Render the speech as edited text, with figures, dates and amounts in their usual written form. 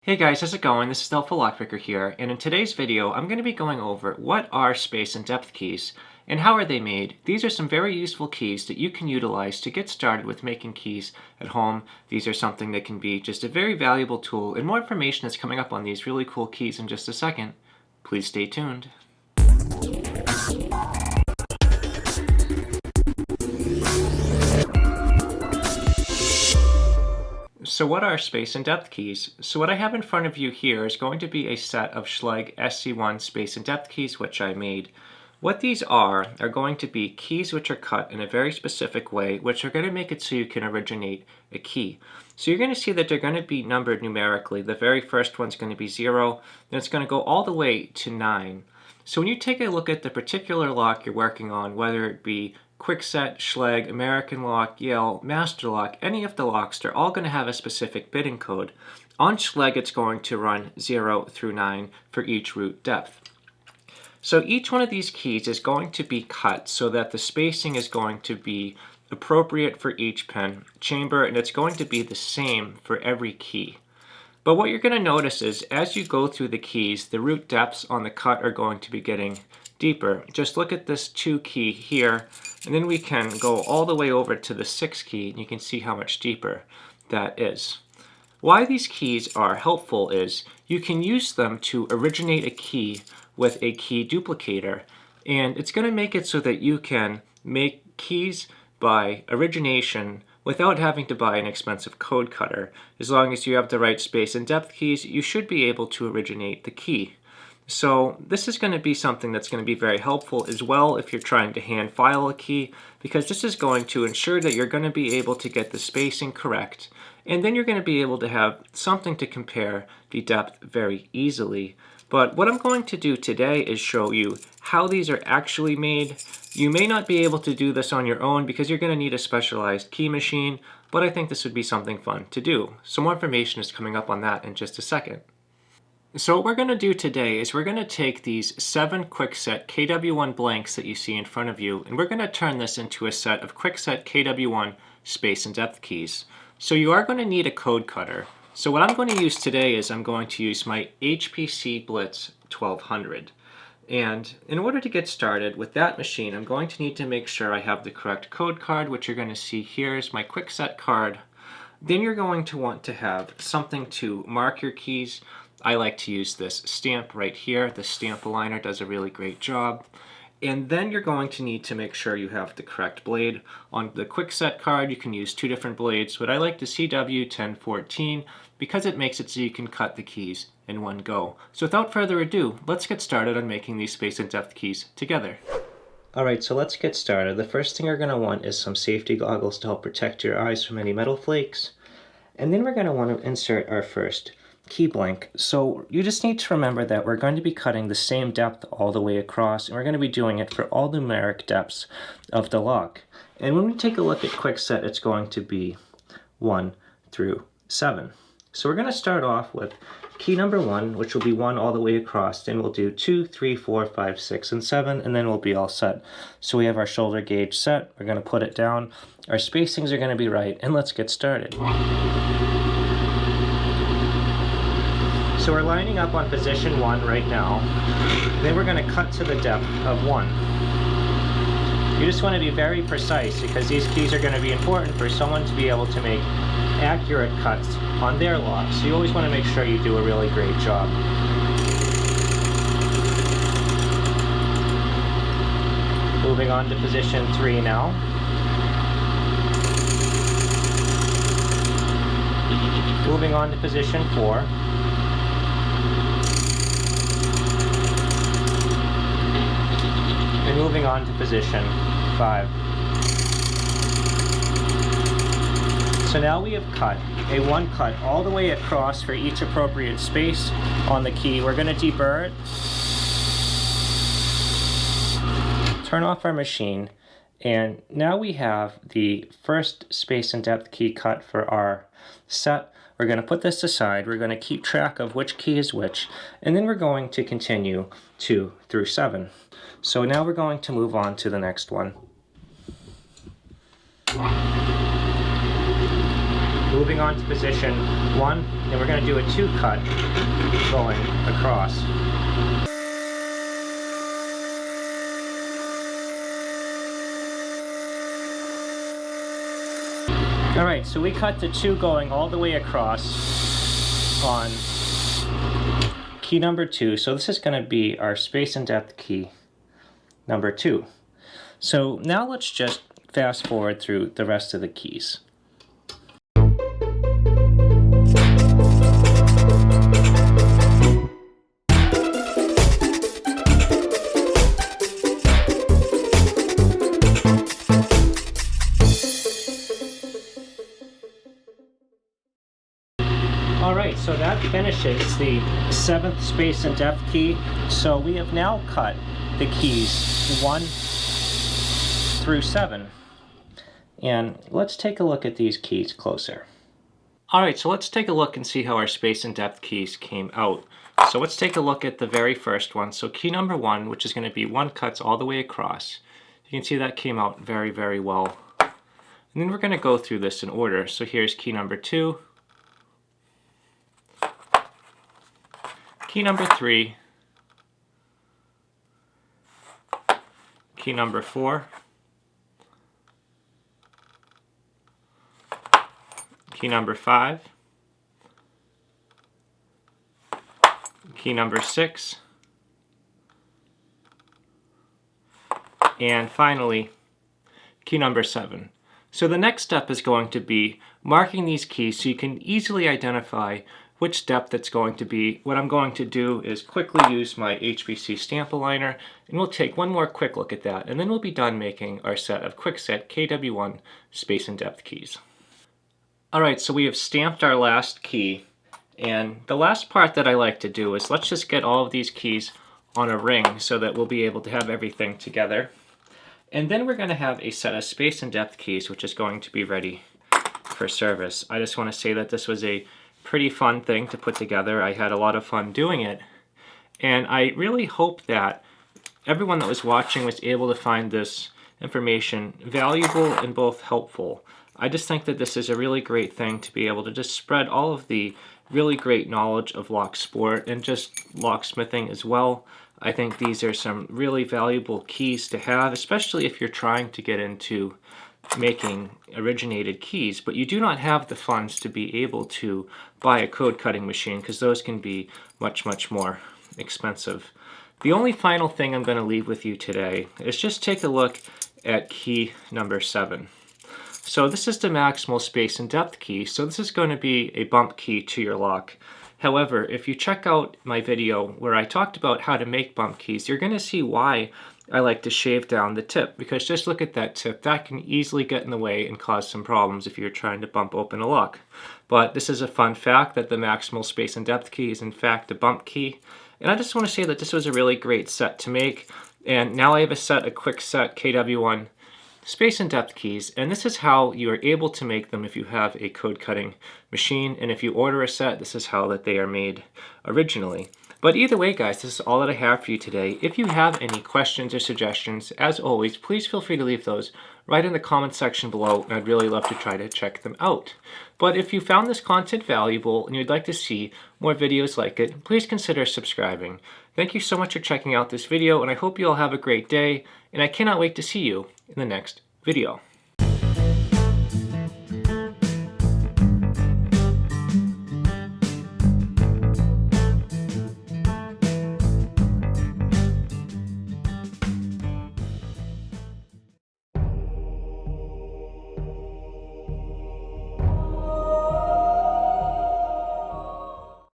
Hey guys, how's it going? This is HelpfulLockPicker here, and in today's video I'm going to be going over what are space and depth keys and how are they made. These are some very useful keys that you can utilize to get started with making keys at home. These are something that can be just a very valuable tool, and more information is coming up on these really cool keys in just a second. Please stay tuned. So what are space and depth keys? So what I have in front of you here is going to be a set of Schlage SC1 space and depth keys which I made. What these are going to be keys which are cut in a very specific way, which are going to make it so you can originate a key. So you're going to see that they're going to be numbered numerically. The very first one's going to be 0, then it's going to go all the way to 9. So when you take a look at the particular lock you're working on, whether it be Kwikset, Schlage, American Lock, Yale, Master Lock, any of the locks, they're all going to have a specific bitting code. On Schlage, it's going to run 0 through 9 for each root depth. So each one of these keys is going to be cut so that the spacing is going to be appropriate for each pen chamber, and it's going to be the same for every key. But what you're going to notice is as you go through the keys, the root depths on the cut are going to be getting deeper. Just look at this 2 key here, and then we can go all the way over to the 6 key, and you can see how much deeper that is. Why these keys are helpful is you can use them to originate a key with a key duplicator, and it's going to make it so that you can make keys by origination without having to buy an expensive code cutter. As long as you have the right space and depth keys, you should be able to originate the key. So this is going to be something that's going to be very helpful as well if you're trying to hand file a key, because this is going to ensure that you're going to be able to get the spacing correct, and then you're going to be able to have something to compare the depth very easily. But what I'm going to do today is show you how these are actually made. You may not be able to do this on your own because you're going to need a specialized key machine, but I think this would be something fun to do. So more information is coming up on that in just a second. So what we're going to do today is we're going to take these 7 Kwikset KW1 blanks that you see in front of you, and we're going to turn this into a set of Kwikset KW1 space and depth keys. So you are going to need a code cutter. So what I'm going to use today is I'm going to use my HPC Blitz 1200. And in order to get started with that machine, I'm going to need to make sure I have the correct code card, which you're going to see here is my Kwikset card. Then you're going to want to have something to mark your keys. I like to use this stamp right here. The stamp aligner does a really great job. And then you're going to need to make sure you have the correct blade. On the Kwikset card, you can use 2 different blades, but I like the CW1014 because it makes it so you can cut the keys in one go. So without further ado, let's get started on making these space and depth keys together. Alright, so let's get started. The first thing you're going to want is some safety goggles to help protect your eyes from any metal flakes. And then we're going to want to insert our first key blank. So you just need to remember that we're going to be cutting the same depth all the way across, and we're going to be doing it for all numeric depths of the lock. And when we take a look at Kwikset, it's going to be 1 through 7. So we're going to start off with key number 1, which will be 1 all the way across, and we'll do 2, 3, 4, 5, 6, and 7, and then we'll be all set. So we have our shoulder gauge set, we're going to put it down, our spacings are going to be right, and let's get started. So we're lining up on position 1 right now. Then we're going to cut to the depth of 1. You just want to be very precise because these keys are going to be important for someone to be able to make accurate cuts on their lock. So you always want to make sure you do a really great job. Moving on to position 3 now. Moving on to position 4. And moving on to position 5. So now we have cut a 1 cut all the way across for each appropriate space on the key. We're going to deburr it, turn off our machine, and now we have the first space and depth key cut for our set. We're going to put this aside, we're going to keep track of which key is which, and then we're going to continue 2 through 7. So now we're going to move on to the next one. moving on to position 1, and we're going to do a 2 cut going across. Alright, so we cut the 2 going all the way across on key number 2. So this is going to be our space and depth key number 2. So now let's just fast forward through the rest of the keys. Alright, so that finishes the 7th space and depth key. So we have now cut the keys 1 through 7. And let's take a look at these keys closer. Alright, so let's take a look and see how our space and depth keys came out. So let's take a look at the very first one. So key number 1, which is going to be 1 cuts all the way across. You can see that came out very, very well. And then we're going to go through this in order. So here's key number 2. Key number 3, key number 4, key number 5, key number 6, and finally, key number 7. So the next step is going to be marking these keys so you can easily identify which depth it's going to be. What I'm going to do is quickly use my HPC stamp aligner, and we'll take one more quick look at that, and then we'll be done making our set of quickset KW1 space and depth keys. Alright, so we have stamped our last key, and the last part that I like to do is let's just get all of these keys on a ring so that we'll be able to have everything together. And then we're going to have a set of space and depth keys which is going to be ready for service. I just want to say that this was a pretty fun thing to put together. I had a lot of fun doing it, and I really hope that everyone that was watching was able to find this information valuable and both helpful. I just think that this is a really great thing to be able to just spread all of the really great knowledge of locksport and just locksmithing as well. I think these are some really valuable keys to have, especially if you're trying to get into making originated keys, but you do not have the funds to be able to buy a code cutting machine because those can be much, much more expensive. The only final thing I'm going to leave with you today is just take a look at key number 7. So this is the maximal space and depth key, so this is going to be a bump key to your lock. However, if you check out my video where I talked about how to make bump keys, you're going to see why I like to shave down the tip, because just look at that tip. That can easily get in the way and cause some problems if you're trying to bump open a lock. But this is a fun fact that the maximal space and depth key is in fact a bump key. And I just want to say that this was a really great set to make. And now I have a quick set KW1 space and depth keys, and this is how you are able to make them if you have a code cutting machine, and if you order a set, this is how that they are made originally. But either way, guys, this is all that I have for you today. If you have any questions or suggestions, as always, please feel free to leave those right in the comment section below, and I'd really love to try to check them out. But if you found this content valuable and you'd like to see more videos like it, please consider subscribing. Thank you so much for checking out this video, and I hope you all have a great day, and I cannot wait to see you in the next video.